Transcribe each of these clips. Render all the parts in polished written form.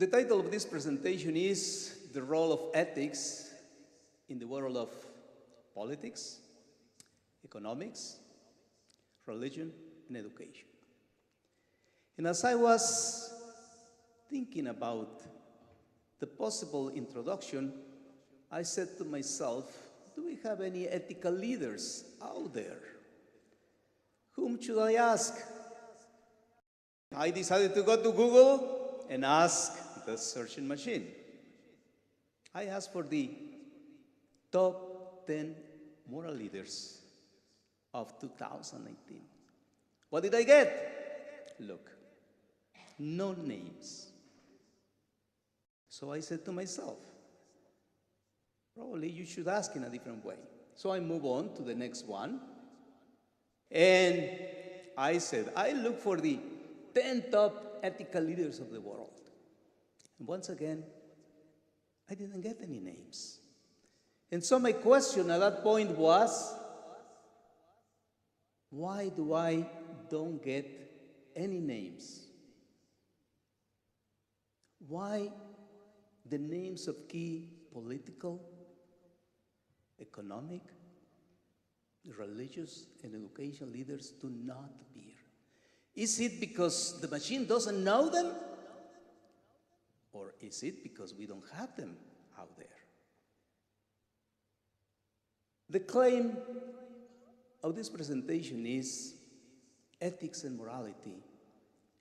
The title of this presentation is The Role of Ethics in the World of Politics, Economics, Religion, and Education. And as I was thinking about the possible introduction, I said to myself, do we have any ethical leaders out there? Whom should I ask? I decided to go to Google and ask the searching machine. I asked for the top 10 moral leaders of 2019. What did I get? Look, no names. So I said to myself, probably you should ask in a different way. So I move on to the next one. And I said, I look for the 10 top ethical leaders of the world. And once again, I didn't get any names. And so my question at that point was, why do I don't get any names? Why the names of key political, economic, religious, and education leaders do not appear? Is it because the machine doesn't know them? Or is it because we don't have them out there? The claim of this presentation is ethics and morality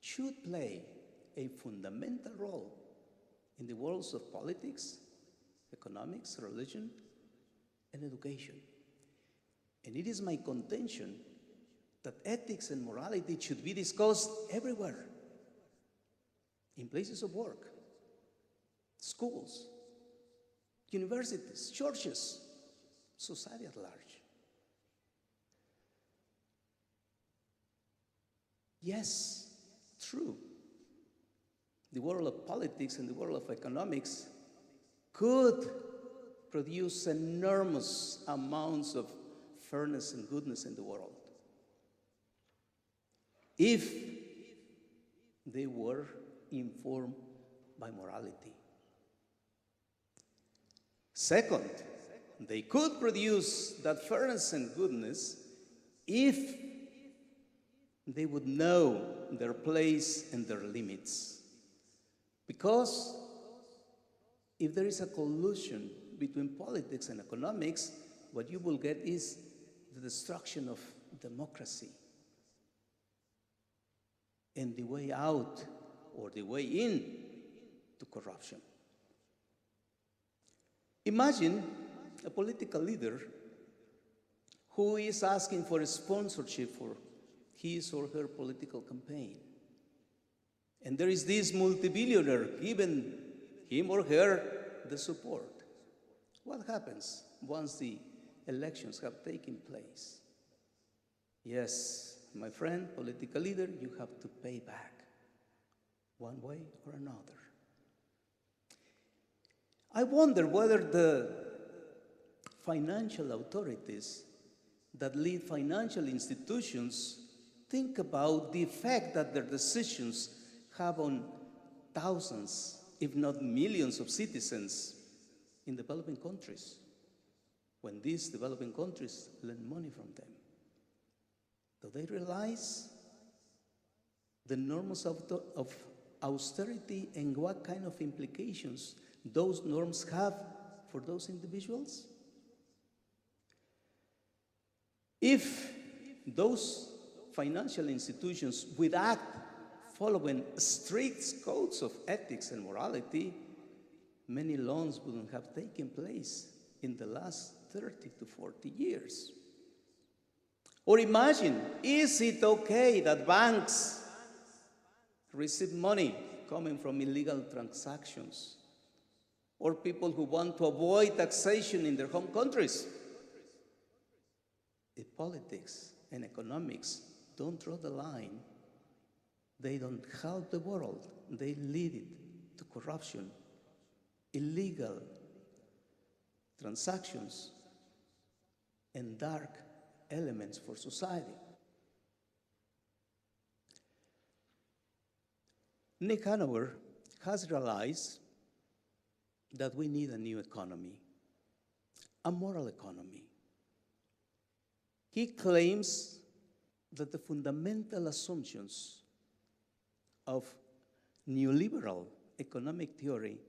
should play a fundamental role in the worlds of politics, economics, religion, and education. And it is my contention that ethics and morality should be discussed everywhere, in places of work, schools, universities, churches, society at large. Yes, true. The world of politics and the world of economics could produce enormous amounts of fairness and goodness in the world if they were informed by morality. Second, they could produce that fairness and goodness if they would know their place and their limits. Because if there is a collusion between politics and economics, what you will get is the destruction of democracy and the way out or the way in to corruption. Imagine a political leader who is asking for a sponsorship for his or her political campaign. And there is this multi-billionaire giving him or her the support. What happens once the elections have taken place? Yes, my friend, political leader, you have to pay back one way or another. I wonder whether the financial authorities that lead financial institutions think about the effect that their decisions have on thousands, if not millions of citizens in developing countries, when these developing countries lend money from them. Do they realize the norms of austerity and what kind of implications those norms have for those individuals? If those financial institutions would act following strict codes of ethics and morality, many loans wouldn't have taken place in the last 30 to 40 years. Or imagine, is it okay that banks receive money coming from illegal transactions, or people who want to avoid taxation in their home countries? If politics and economics don't draw the line, they don't help the world, they lead it to corruption, illegal transactions, and dark elements for society. Nick Hanover has realized that we need a new economy, a moral economy. He claims that the fundamental assumptions of neoliberal economic theory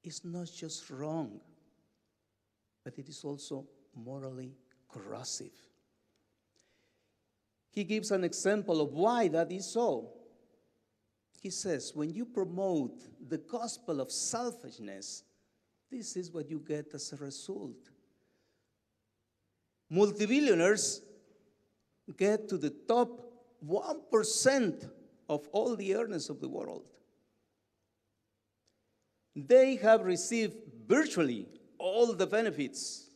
is not just wrong, but it is also morally corrosive. He gives an example of why that is so. He says, when you promote the gospel of selfishness, this is what you get as a result. Multibillionaires get to the top 1% of all the earners of the world. They have received virtually all the benefits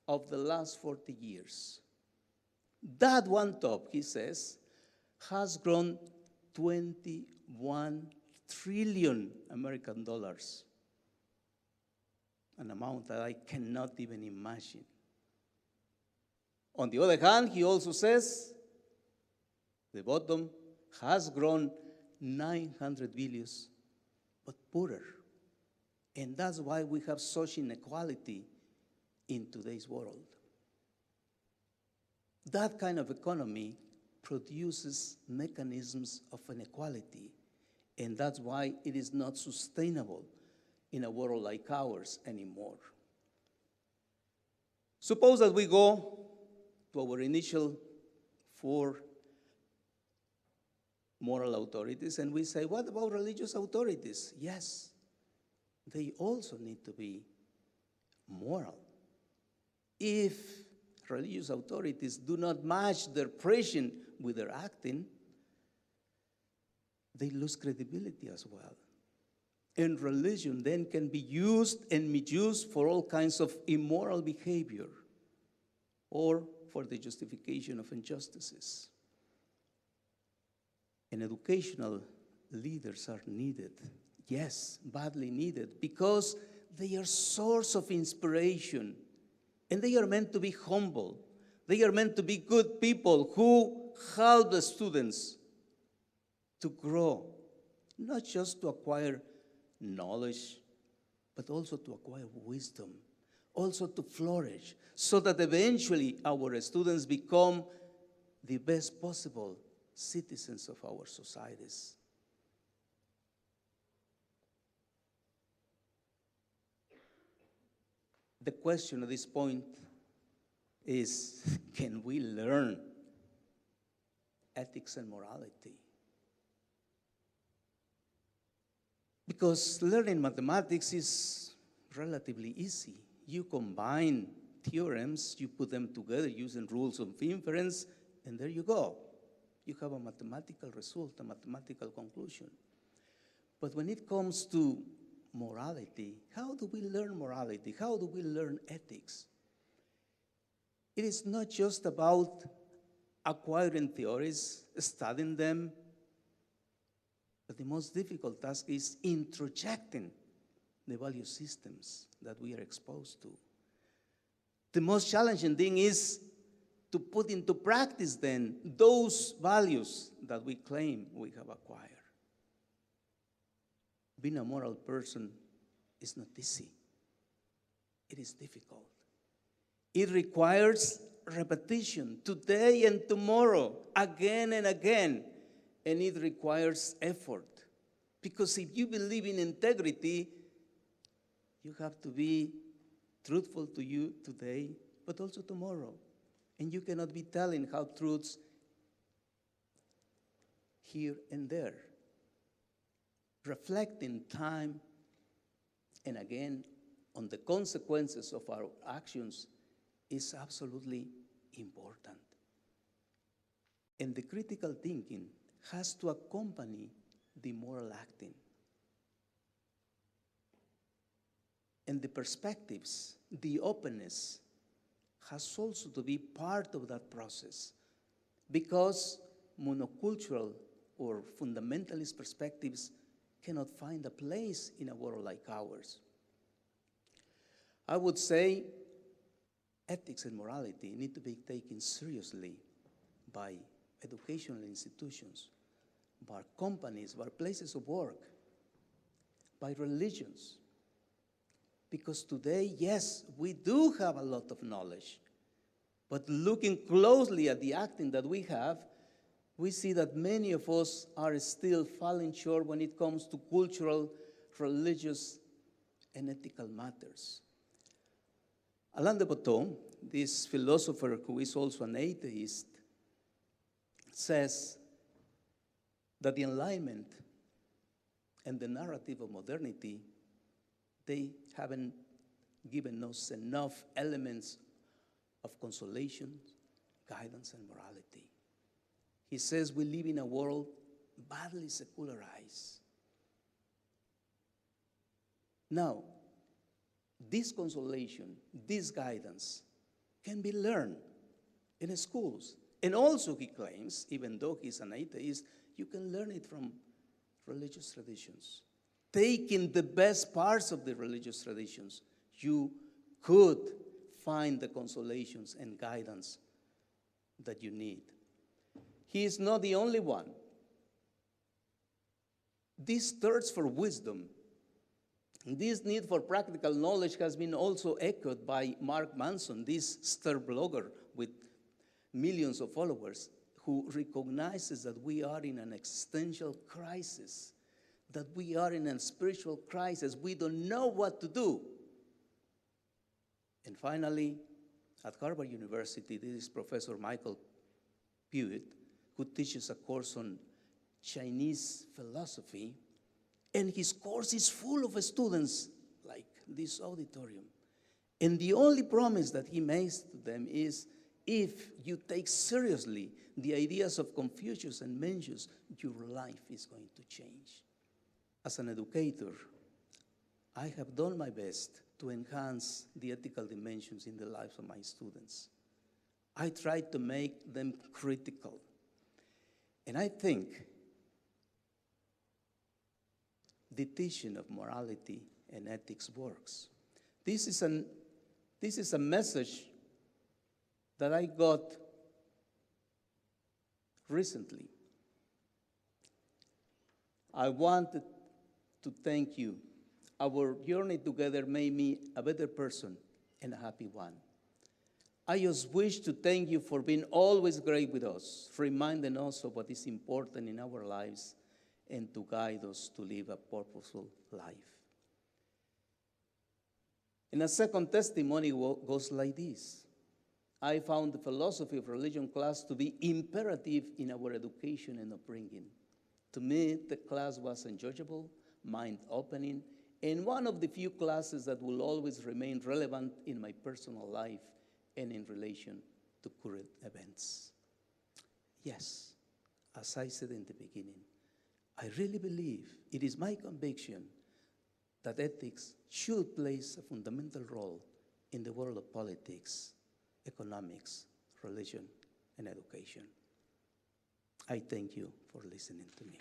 of the last 40 years. That one top, he says, has grown 21 trillion American dollars, an amount that I cannot even imagine. On the other hand, he also says the bottom has grown 900 billion, but poorer. And that's why we have such inequality in today's world. That kind of economy produces mechanisms of inequality, and that's why it is not sustainable in a world like ours anymore. Suppose that we go to our initial 4 moral authorities and we say, what about religious authorities? Yes, they also need to be moral. If religious authorities do not match their preaching with their acting, they lose credibility as well. And religion then can be used and misused for all kinds of immoral behavior or for the justification of injustices. And educational leaders are needed, yes, badly needed, because they are source of inspiration, and they are meant to be humble. They are meant to be good people who help the students to grow, not just to acquire knowledge, but also to acquire wisdom, also to flourish, so that eventually our students become the best possible citizens of our societies. The question at this point is, can we learn ethics and morality? Because learning mathematics is relatively easy. You combine theorems, you put them together using rules of inference, and there you go. You have a mathematical result, a mathematical conclusion. But when it comes to morality, how do we learn morality? How do we learn ethics? It is not just about acquiring theories, studying them, but the most difficult task is introjecting the value systems that we are exposed to. The most challenging thing is to put into practice then those values that we claim we have acquired. Being a moral person is not easy. It is difficult. It requires repetition today and tomorrow, again and again, and it requires effort. Because if you believe in integrity, you have to be truthful to you today, but also tomorrow. And you cannot be telling half-truths here and there. Reflecting time and again on the consequences of our actions is absolutely important. And the critical thinking has to accompany the moral acting. And the perspectives, the openness, has also to be part of that process, because monocultural or fundamentalist perspectives cannot find a place in a world like ours. I would say ethics and morality need to be taken seriously by educational institutions, by companies, by places of work, by religions. Because today, yes, we do have a lot of knowledge. But looking closely at the acting that we have, we see that many of us are still falling short when it comes to cultural, religious, and ethical matters. Alain de Botton, this philosopher who is also an atheist, says that the Enlightenment and the narrative of modernity, they haven't given us enough elements of consolation, guidance, and morality. He says we live in a world badly secularized. Now, this consolation, this guidance can be learned in schools. And also, he claims, even though he's an atheist, you can learn it from religious traditions. Taking the best parts of the religious traditions, you could find the consolations and guidance that you need. He is not the only one. This thirst for wisdom, this need for practical knowledge has been also echoed by Mark Manson, this star blogger with millions of followers, who recognizes that we are in an existential crisis, that we are in a spiritual crisis. We don't know what to do. And finally, at Harvard University, there is Professor Michael Pewitt, who teaches a course on Chinese philosophy, and his course is full of students like this auditorium. And the only promise that he makes to them is, if you take seriously the ideas of Confucius and Mencius, your life is going to change. As an educator, I have done my best to enhance the ethical dimensions in the lives of my students. I try to make them critical. And I think the teaching of morality and ethics works. This is a message that I got recently. I wanted to thank you. Our journey together made me a better person and a happy one. I just wish to thank you for being always great with us, reminding us of what is important in our lives, and to guide us to live a purposeful life. And a second testimony goes like this. I found the philosophy of religion class to be imperative in our education and upbringing. To me, the class was enjoyable, mind-opening, and one of the few classes that will always remain relevant in my personal life and in relation to current events. Yes, as I said in the beginning, I really believe, it is my conviction, that ethics should play a fundamental role in the world of politics, economics, religion, and education. I thank you for listening to me.